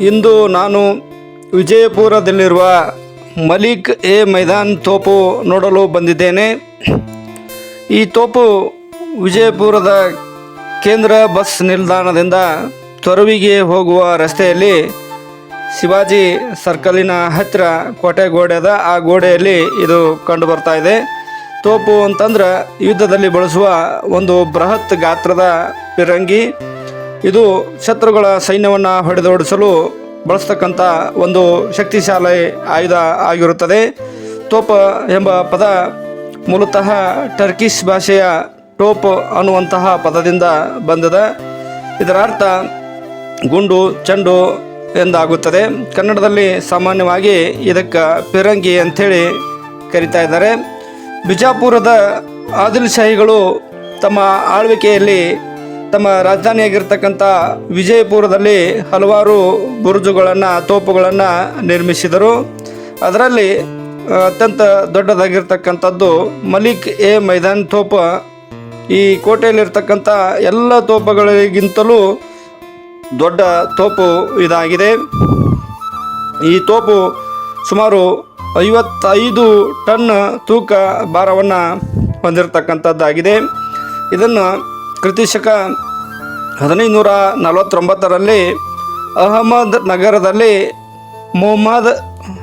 ಇಂದು ನಾನು ವಿಜಯಪುರದಲ್ಲಿರುವ ಮಲಿಕ್ ಎ ಮೈದಾನ್ ತೋಪು ನೋಡಲು ಬಂದಿದ್ದೇನೆ. ಈ ತೋಪು ವಿಜಯಪುರದ ಕೇಂದ್ರ ಬಸ್ ನಿಲ್ದಾಣದಿಂದ ತೊರವಿಗೆ ಹೋಗುವ ರಸ್ತೆಯಲ್ಲಿ ಶಿವಾಜಿ ಸರ್ಕಲಿನ ಹತ್ತಿರ ಕೋಟೆ ಗೋಡೆ ಅದ. ಆ ಗೋಡೆಯಲ್ಲಿ ಇದು ಕಂಡು ಬರ್ತಾ ಇದೆ. ತೋಪು ಅಂತಂದ್ರೆ ಯುದ್ಧದಲ್ಲಿ ಬಳಸುವ ಒಂದು ಬೃಹತ್ ಗಾತ್ರದ ಪಿರಂಗಿ. ಇದು ಶತ್ರುಗಳ ಸೈನ್ಯವನ್ನು ಹೊಡೆದೋಡಿಸಲು ಬಳಸ್ತಕ್ಕಂಥ ಒಂದು ಶಕ್ತಿಶಾಲಿ ಆಯುಧ ಆಗಿರುತ್ತದೆ. ತೋಪ ಎಂಬ ಪದ ಮೂಲತಃ ಟರ್ಕಿಷ್ ಭಾಷೆಯ ಟೋಪ್ ಅನ್ನುವಂತಹ ಪದದಿಂದ ಬಂದಿದೆ. ಇದರ ಅರ್ಥ ಗುಂಡು, ಚೆಂಡು ಎಂದಾಗುತ್ತದೆ. ಕನ್ನಡದಲ್ಲಿ ಸಾಮಾನ್ಯವಾಗಿ ಇದಕ್ಕೆ ಪಿರಂಗಿ ಅಂಥೇಳಿ ಕರೀತಾ ಇದ್ದಾರೆ. ಬಿಜಾಪುರದ ಆದಿಲ್ ಶಾಹಿಗಳು ತಮ್ಮ ಆಳ್ವಿಕೆಯಲ್ಲಿ ತಮ್ಮ ರಾಜಧಾನಿಯಾಗಿರ್ತಕ್ಕಂಥ ವಿಜಯಪುರದಲ್ಲಿ ಹಲವಾರು ಬುರುಜುಗಳನ್ನು, ತೋಪುಗಳನ್ನು ನಿರ್ಮಿಸಿದರು. ಅದರಲ್ಲಿ ಅತ್ಯಂತ ದೊಡ್ಡದಾಗಿರ್ತಕ್ಕಂಥದ್ದು ಮಲಿಕ್ ಎ ಮೈದಾನ್ ತೋಪು. ಈ ಕೋಟೆಯಲ್ಲಿರ್ತಕ್ಕಂಥ ಎಲ್ಲ ತೋಪುಗಳಿಗಿಂತಲೂ ದೊಡ್ಡ ತೋಪು ಇದಾಗಿದೆ. ಈ ತೋಪು ಸುಮಾರು 55 ಟನ್ ತೂಕ ಭಾರವನ್ನು ಹೊಂದಿರತಕ್ಕಂಥದ್ದಾಗಿದೆ. ಇದನ್ನು ಕ್ರಿಸ್ತಶಕ 1549ರಲ್ಲಿ ಅಹಮದ್ ನಗರದಲ್ಲಿ ಮೊಹಮ್ಮದ್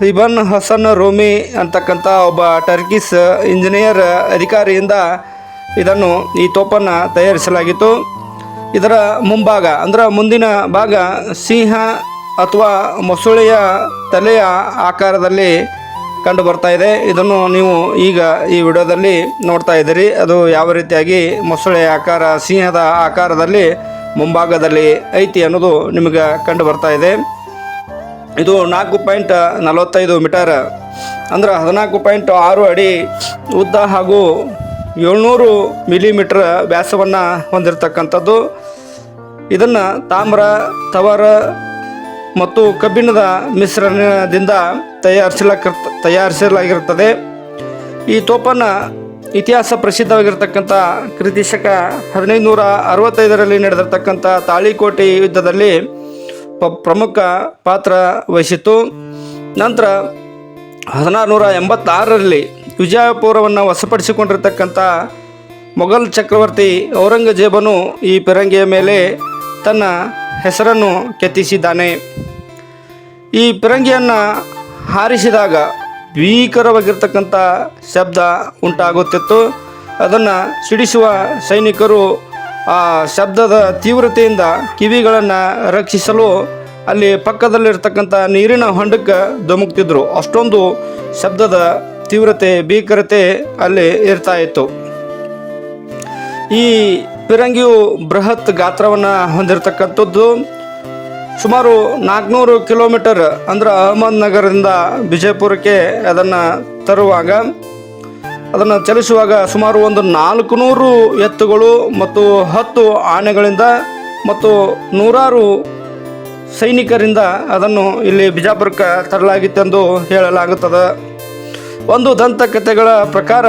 ಇಬನ್ ಹಸನ್ ರೋಮಿ ಅಂತಕ್ಕಂಥ ಒಬ್ಬ ಟರ್ಕಿಸ್ ಇಂಜಿನಿಯರ್ ಅಧಿಕಾರಿಯಿಂದ ಈ ತೋಪನ್ನು ತಯಾರಿಸಲಾಗಿತ್ತು. ಇದರ ಮುಂಭಾಗ ಅಂದರೆ ಮುಂದಿನ ಭಾಗ ಸಿಂಹ ಅಥವಾ ಮೊಸಳೆಯ ತಲೆಯ ಆಕಾರದಲ್ಲಿ ಕಂಡು ಬರ್ತಾ ಇದೆ. ಇದನ್ನು ನೀವು ಈಗ ಈ ವಿಡಿಯೋದಲ್ಲಿ ನೋಡ್ತಾ ಇದ್ದೀರಿ. ಅದು ಯಾವ ರೀತಿಯಾಗಿ ಮೊಸಳೆಯ ಆಕಾರ, ಸಿಂಹದ ಆಕಾರದಲ್ಲಿ ಮುಂಭಾಗದಲ್ಲಿ ಐತಿ ಅನ್ನೋದು ನಿಮಗೆ ಕಂಡು ಬರ್ತಾ ಇದೆ. ಇದು 4.45 ಮೀಟರ್ ಅಂದ್ರೆ 14.6 ಅಡಿ ಉದ್ದ ಹಾಗೂ 700 ಮಿಲಿಮೀಟರ್ ವ್ಯಾಸವನ್ನು ಹೊಂದಿರತಕ್ಕಂಥದ್ದು. ಇದನ್ನು ತಾಮ್ರ, ತವರ ಮತ್ತು ಕಬ್ಬಿಣದ ಮಿಶ್ರಣದಿಂದ ತಯಾರಿಸಲಾಗಿರುತ್ತದೆ. ಈ ತೋಪನ್ನು ಇತಿಹಾಸ ಪ್ರಸಿದ್ಧವಾಗಿರ್ತಕ್ಕಂಥ ಕ್ರಿಸ್ತಶಕ 1565ರಲ್ಲಿ ನಡೆದಿರ್ತಕ್ಕಂಥ ತಾಳಿಕೋಟೆ ಯುದ್ಧದಲ್ಲಿ ಪ್ರಮುಖ ಪಾತ್ರ ವಹಿಸಿತು. ನಂತರ 1686ರಲ್ಲಿ ವಿಜಯಪುರವನ್ನು ವಶಪಡಿಸಿಕೊಂಡಿರ್ತಕ್ಕಂಥ ಮೊಘಲ್ ಚಕ್ರವರ್ತಿ ಔರಂಗಜೇಬನು ಈ ಪಿರಂಗಿಯ ಮೇಲೆ ತನ್ನ ಹೆಸರನ್ನು ಕೆತ್ತಿಸಿದ್ದಾನೆ. ಈ ಪಿರಂಗಿಯನ್ನು ಹಾರಿಸಿದಾಗ ಭೀಕರವಾಗಿರ್ತಕ್ಕಂಥ ಶಬ್ದ ಉಂಟಾಗುತ್ತಿತ್ತು. ಅದನ್ನು ಸಿಡಿಸುವ ಸೈನಿಕರು ಆ ಶಬ್ದದ ತೀವ್ರತೆಯಿಂದ ಕಿವಿಗಳನ್ನು ರಕ್ಷಿಸಲು ಅಲ್ಲಿ ಪಕ್ಕದಲ್ಲಿರ್ತಕ್ಕಂಥ ನೀರಿನ ಹೊಂಡಕ್ಕೆ ಧುಮುಕ್ತಿದ್ರು. ಅಷ್ಟೊಂದು ಶಬ್ದದ ತೀವ್ರತೆ, ಭೀಕರತೆ ಅಲ್ಲಿ ಇರ್ತಾ ಇತ್ತು. ಈ ಪಿರಂಗಿಯು ಬೃಹತ್ ಗಾತ್ರವನ್ನು ಹೊಂದಿರತಕ್ಕಂಥದ್ದು. ಸುಮಾರು 400 ಕಿಲೋಮೀಟರ್ ಅಂದ್ರೆ ಅಹಮದ್ ನಗರದಿಂದ ವಿಜಯಪುರಕ್ಕೆ ಅದನ್ನು ಚಲಿಸುವಾಗ ಸುಮಾರು ಒಂದು 400 ಎತ್ತುಗಳು ಮತ್ತು 10 ಆನೆಗಳಿಂದ ಮತ್ತು 100 ಸೈನಿಕರಿಂದ ಅದನ್ನು ಇಲ್ಲಿ ಬಿಜಾಪುರಕ್ಕೆ ತರಲಾಗಿತ್ತೆಂದು ಹೇಳಲಾಗುತ್ತದೆ. ಒಂದು ದಂತಕಥೆಗಳ ಪ್ರಕಾರ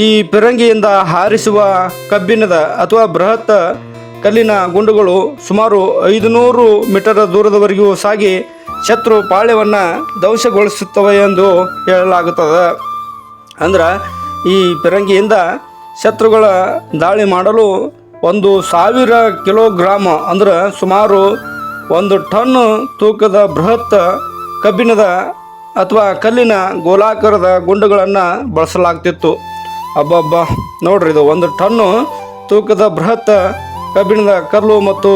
ಈ ಪಿರಂಗಿಯಿಂದ ಹಾರಿಸುವ ಕಬ್ಬಿಣದ ಅಥವಾ ಬೃಹತ್ ಕಲ್ಲಿನ ಗುಂಡುಗಳು ಸುಮಾರು 500 ಮೀಟರ್ ದೂರದವರೆಗೂ ಸಾಗಿ ಶತ್ರು ಪಾಳ್ಯವನ್ನು ಧ್ವಂಸಗೊಳಿಸುತ್ತವೆ ಎಂದು ಹೇಳಲಾಗುತ್ತದೆ. ಅಂದ್ರೆ ಈ ಪಿರಂಗಿಯಿಂದ ಶತ್ರುಗಳ ದಾಳಿ ಮಾಡಲು 1000 ಕಿಲೋಗ್ರಾಮ್ ಅಂದ್ರೆ ಸುಮಾರು 1 ಟನ್ ತೂಕದ ಬೃಹತ್ ಕಬ್ಬಿಣದ ಅಥವಾ ಕಲ್ಲಿನ ಗೋಲಾಕಾರದ ಗುಂಡುಗಳನ್ನು ಬಳಸಲಾಗ್ತಿತ್ತು. ಅಬ್ಬಬ್ಬ ನೋಡ್ರಿ, ಇದು 1 ಟನ್ನು ತೂಕದ ಬೃಹತ್ ಕಬ್ಬಿಣದ ಕಲ್ಲು ಮತ್ತು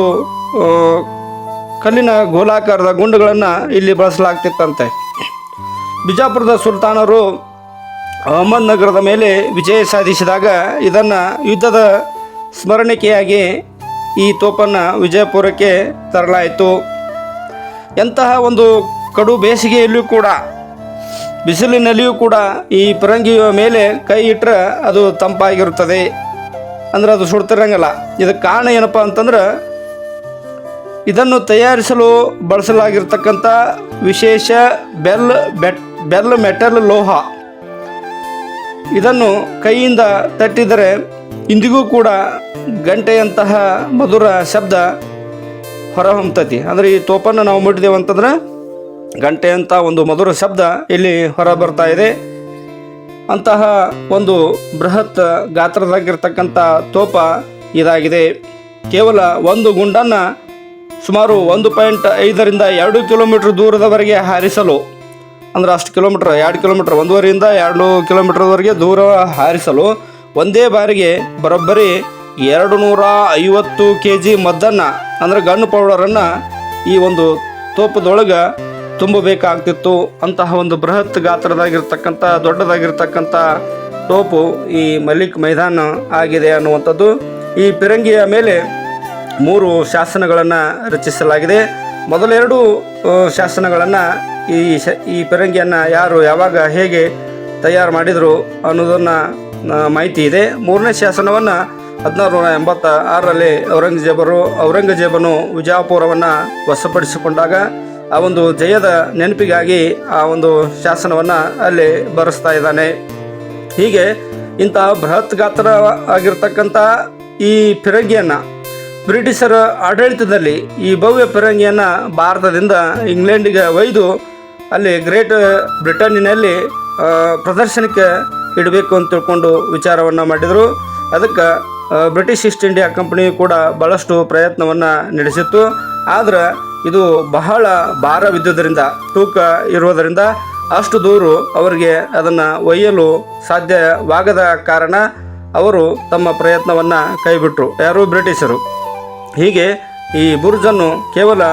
ಕಲ್ಲಿನ ಗೋಲಾಕಾರದ ಗುಂಡುಗಳನ್ನು ಇಲ್ಲಿ ಬಳಸಲಾಗ್ತಿತ್ತಂತೆ. ಬಿಜಾಪುರದ ಸುಲ್ತಾನರು ಅಹಮದ್ ನಗರದ ಮೇಲೆ ವಿಜಯ ಸಾಧಿಸಿದಾಗ ಇದನ್ನು ಯುದ್ಧದ ಸ್ಮರಣಿಕೆಯಾಗಿ ಈ ತೋಪನ್ನು ವಿಜಯಪುರಕ್ಕೆ ತರಲಾಯಿತು. ಎಂತಹ ಒಂದು ಕಡು ಬೇಸಿಗೆಯಲ್ಲಿಯೂ ಕೂಡ, ಬಿಸಿಲಿನಲ್ಲಿಯೂ ಕೂಡ ಈ ಪಿರಂಗಿಯ ಮೇಲೆ ಕೈ ಇಟ್ಟರೆ ಅದು ತಂಪಾಗಿರುತ್ತದೆ. ಅಂದ್ರೆ ಅದು ಸುಡ್ತಿರಂಗಲ್ಲ. ಇದಕ್ಕೆ ಕಾರಣ ಏನಪ್ಪ ಅಂತಂದ್ರೆ ಇದನ್ನು ತಯಾರಿಸಲು ಬಳಸಲಾಗಿರ್ತಕ್ಕಂಥ ವಿಶೇಷ ಬೆಲ್ ಮೆಟಲ್ ಲೋಹ. ಇದನ್ನು ಕೈಯಿಂದ ತಟ್ಟಿದರೆ ಇಂದಿಗೂ ಕೂಡ ಗಂಟೆಯಂತಹ ಮಧುರ ಶಬ್ದ ಹೊರಹೊಮ್ಮತೈತಿ. ಅಂದರೆ ಈ ತೋಪನ್ನು ನಾವು ಮುಟ್ಟಿದೆವು ಅಂತಂದ್ರೆ ಗಂಟೆ ಅಂತ ಒಂದು ಮಧುರ ಶಬ್ದ ಇಲ್ಲಿ ಹೊರ ಬರ್ತಾ ಇದೆ. ಅಂತಹ ಒಂದು ಬೃಹತ್ ಗಾತ್ರದಾಗಿರ್ತಕ್ಕಂಥ ತೋಪ ಇದಾಗಿದೆ. ಕೇವಲ ಒಂದು ಗುಂಡನ್ನು ಸುಮಾರು 1.5ರಿಂದ 2 ಕಿಲೋಮೀಟ್ರ್ ದೂರದವರೆಗೆ ಹಾರಿಸಲು, ಅಂದರೆ ಅಷ್ಟು ಕಿಲೋಮೀಟ್ರ್ 2 ಕಿಲೋಮೀಟ್ರ್ 1.5ರಿಂದ 2 ಕಿಲೋಮೀಟ್ರ್ವರೆಗೆ ದೂರ ಹಾರಿಸಲು ಒಂದೇ ಬಾರಿಗೆ ಬರೋಬ್ಬರಿ 250 kg ಮದ್ದನ್ನು, ಅಂದರೆ ಗನ್ ಪೌಡರನ್ನು ಈ ಒಂದು ತೋಪದೊಳಗೆ ತುಂಬಬೇಕಾಗ್ತಿತ್ತು. ಅಂತಹ ಒಂದು ಬೃಹತ್ ಗಾತ್ರದಾಗಿರ್ತಕ್ಕಂಥ ದೊಡ್ಡದಾಗಿರ್ತಕ್ಕಂಥ ತೋಪು ಈ ಮಲಿಕ್ ಮೈದಾನ ಆಗಿದೆ ಅನ್ನುವಂಥದ್ದು. ಈ ಪಿರಂಗಿಯ ಮೇಲೆ 3 ಶಾಸನಗಳನ್ನು ರಚಿಸಲಾಗಿದೆ. ಮೊದಲೆರಡು ಶಾಸನಗಳನ್ನು ಈ ಪಿರಂಗಿಯನ್ನು ಯಾರು ಯಾವಾಗ ಹೇಗೆ ತಯಾರು ಮಾಡಿದರು ಅನ್ನೋದನ್ನು ಮಾಹಿತಿ ಇದೆ. 3ನೇ ಶಾಸನವನ್ನು 1686ರಲ್ಲಿ ಔರಂಗಜೇಬನು ವಿಜಯಪುರವನ್ನು ವಶಪಡಿಸಿಕೊಂಡಾಗ ಆ ಒಂದು ಜಯದ ನೆನಪಿಗಾಗಿ ಆ ಒಂದು ಶಾಸನವನ್ನು ಅಲ್ಲಿ ಬರೆಸ್ತಾ ಇದ್ದಾನೆ. ಹೀಗೆ ಇಂತಹ ಬೃಹತ್ ಗಾತ್ರ ಆಗಿರ್ತಕ್ಕಂಥ ಈ ಪಿರಂಗಿಯನ್ನು ಬ್ರಿಟಿಷರ ಆಡಳಿತದಲ್ಲಿ ಈ ಭವ್ಯ ಪಿರಂಗಿಯನ್ನು ಭಾರತದಿಂದ ಇಂಗ್ಲೆಂಡಿಗೆ ಒಯ್ದು ಅಲ್ಲಿ ಗ್ರೇಟ್ ಬ್ರಿಟನ್ನಿನಲ್ಲಿ ಪ್ರದರ್ಶನಕ್ಕೆ ಇಡಬೇಕು ಅಂತ ತಿಳ್ಕೊಂಡು ವಿಚಾರವನ್ನು ಮಾಡಿದರು. ಅದಕ್ಕೆ ಬ್ರಿಟಿಷ್ ಈಸ್ಟ್ ಇಂಡಿಯಾ ಕಂಪನಿಯು ಕೂಡ ಭಾಳಷ್ಟು ಪ್ರಯತ್ನವನ್ನು ನಡೆಸಿತ್ತು. ಆದರೆ ಇದು ಬಹಳ ಭಾರವಿದ್ದುದರಿಂದ, ತೂಕ ಇರುವುದರಿಂದ ಅಷ್ಟು ದೂರ ಅವರಿಗೆ ಅದನ್ನು ಒಯ್ಯಲು ಸಾಧ್ಯವಾಗದ ಕಾರಣ ಅವರು ತಮ್ಮ ಪ್ರಯತ್ನವನ್ನು ಕೈಬಿಟ್ಟರು, ಯಾರು ಬ್ರಿಟಿಷರು. ಹೀಗೆ ಈ ಬುರ್ಜನ್ನು ಕೇವಲ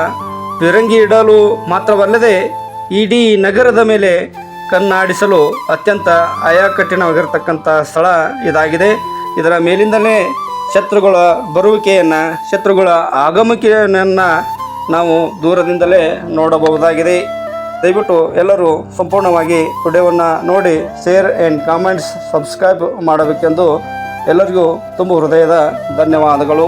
ಪಿರಂಗಿ ಇಡಲು ಮಾತ್ರವಲ್ಲದೆ ಇಡೀ ನಗರದ ಮೇಲೆ ಕಣ್ಣಾಡಿಸಲು ಅತ್ಯಂತ ಆಯಾಕಠಿಣವಾಗಿರ್ತಕ್ಕಂಥ ಸ್ಥಳ ಇದಾಗಿದೆ. ಇದರ ಮೇಲಿಂದಲೇ ಶತ್ರುಗಳ ಬರುವಿಕೆಯನ್ನು, ಶತ್ರುಗಳ ಆಗಮನವನ್ನು ನಾವು ದೂರದಿಂದಲೇ ನೋಡಬಹುದಾಗಿದೆ. ದಯವಿಟ್ಟು ಎಲ್ಲರೂ ಸಂಪೂರ್ಣವಾಗಿ ವಿಡಿಯೋವನ್ನು ನೋಡಿ ಶೇರ್ ಆ್ಯಂಡ್ ಕಾಮೆಂಟ್ಸ್ ಸಬ್ಸ್ಕ್ರೈಬ್ ಮಾಡಬೇಕೆಂದು ಎಲ್ಲರಿಗೂ ತುಂಬ ಹೃದಯದ ಧನ್ಯವಾದಗಳು.